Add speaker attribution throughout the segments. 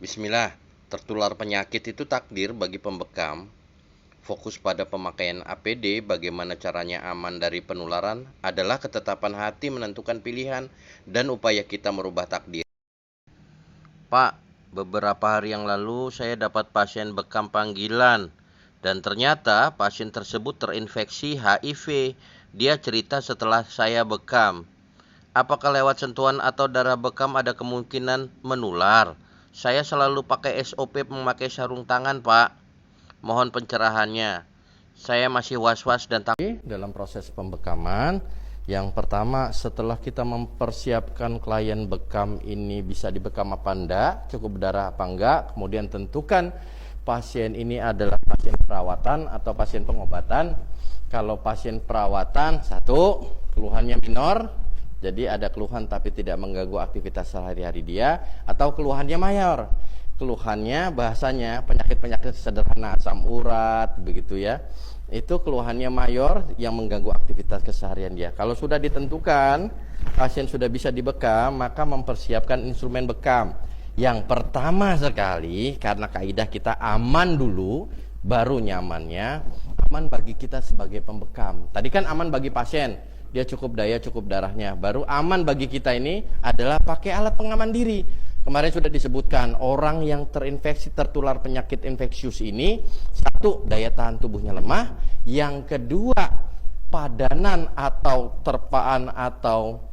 Speaker 1: Bismillah, tertular penyakit itu takdir bagi pembekam. Fokus pada pemakaian APD, bagaimana caranya aman dari penularan, adalah ketetapan hati menentukan pilihan dan upaya kita merubah takdir. Pak, beberapa hari yang lalu saya dapat pasien bekam panggilan. Dan ternyata pasien tersebut terinfeksi HIV. Dia cerita setelah saya bekam. Apakah lewat sentuhan atau darah bekam ada kemungkinan menular? Saya selalu pakai SOP memakai sarung tangan, Pak. Mohon pencerahannya. Saya masih was-was dan takut. Dalam proses pembekaman, yang pertama setelah kita mempersiapkan klien bekam ini bisa dibekam apa enggak, cukup darah apa enggak, kemudian tentukan pasien ini adalah pasien perawatan atau pasien pengobatan. Kalau pasien perawatan, satu, keluhannya minor, jadi ada keluhan tapi tidak mengganggu aktivitas sehari-hari dia, atau keluhannya mayor. Keluhannya bahasanya penyakit-penyakit sederhana, asam urat, begitu ya. Itu keluhannya mayor yang mengganggu aktivitas keseharian dia. Kalau sudah ditentukan pasien sudah bisa dibekam, maka mempersiapkan instrumen bekam. Yang pertama sekali, karena kaidah kita aman dulu, baru nyamannya. Aman bagi kita sebagai pembekam. Tadi kan aman bagi pasien, dia cukup daya, cukup darahnya. Baru aman bagi kita ini adalah pakai alat pengaman diri. Kemarin sudah disebutkan, orang yang terinfeksi tertular penyakit infeksius ini, satu, daya tahan tubuhnya lemah. Yang kedua, padanan atau terpaan atau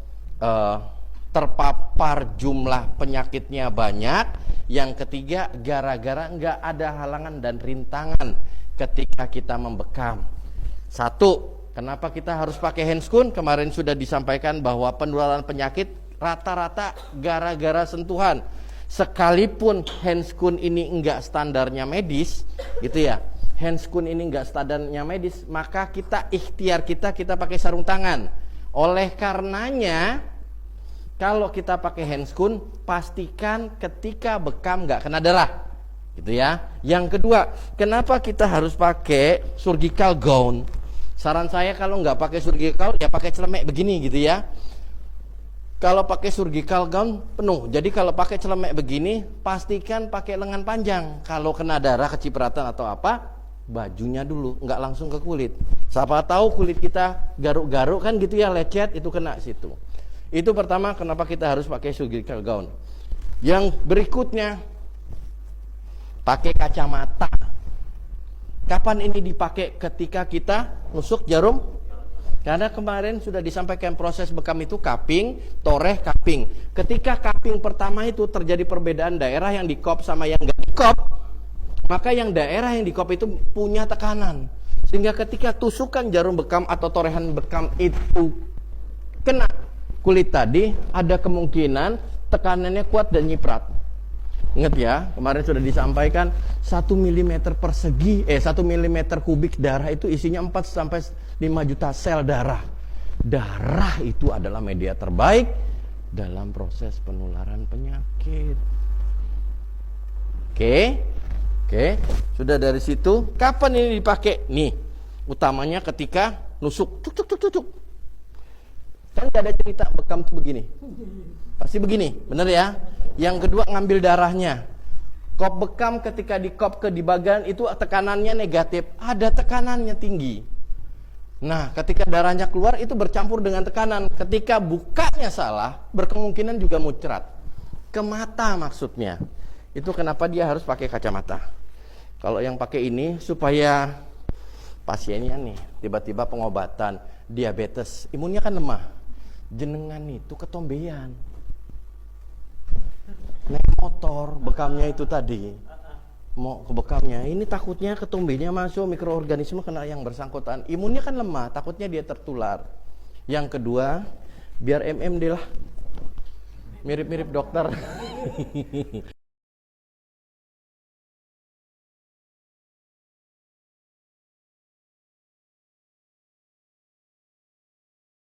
Speaker 1: terpapar jumlah penyakitnya banyak. Yang ketiga, gara-gara nggak ada halangan dan rintangan ketika kita membekam. Satu, kenapa kita harus pakai handscoon? Kemarin sudah disampaikan bahwa penularan penyakit rata-rata gara-gara sentuhan. Sekalipun handscoon ini enggak standarnya medis, gitu ya. Handscoon ini enggak standarnya medis, maka kita ikhtiar kita pakai sarung tangan. Oleh karenanya, kalau kita pakai handscoon, pastikan ketika bekam enggak kena darah, gitu ya. Yang kedua, kenapa kita harus pakai surgical gown? Saran saya kalau nggak pakai surgical, ya pakai celemek begini, gitu ya. Kalau pakai surgical gown penuh. Jadi kalau pakai celemek begini, pastikan pakai lengan panjang. Kalau kena darah, kecipratan atau apa, bajunya dulu, nggak langsung ke kulit. Siapa tahu kulit kita garuk-garuk kan gitu ya, lecet, itu kena situ. Itu pertama kenapa kita harus pakai surgical gown. Yang berikutnya, pakai kacamata. Kapan ini dipakai? Ketika kita nusuk jarum. Karena kemarin sudah disampaikan proses bekam itu cupping, toreh, cupping. Ketika cupping pertama itu terjadi perbedaan daerah yang di cup sama yang nggak di cup, maka yang daerah yang di cup itu punya tekanan. Sehingga ketika tusukan jarum bekam atau torehan bekam itu kena kulit tadi, ada kemungkinan tekanannya kuat dan nyiprat. Ingat ya, kemarin sudah disampaikan 1 mm persegi, 1 mm kubik darah itu isinya 4 sampai 5 juta sel darah. Darah itu adalah media terbaik dalam proses penularan penyakit. Oke. Sudah dari situ, kapan ini dipakai? Nih, utamanya ketika nusuk, tuk. Kan gak ada cerita bekam tuh begini. Pasti begini, bener ya? Yang kedua, ngambil darahnya. Kop bekam ketika di kop ke di bagian itu tekanannya negatif, ada tekanannya tinggi. Nah, ketika darahnya keluar itu bercampur dengan tekanan. Ketika bukanya salah, berkemungkinan juga muncrat ke mata maksudnya. Itu kenapa dia harus pakai kacamata. Kalau yang pakai ini supaya pasiennya nih tiba-tiba pengobatan diabetes, imunnya kan lemah. Jenengan itu ketombean. Naik motor, bekamnya itu tadi mau ke bekamnya, ini takutnya ketumbenya masuk mikroorganisme kena yang bersangkutan, imunnya kan lemah, takutnya dia tertular. Yang kedua, biar MMD lah, mirip-mirip dokter.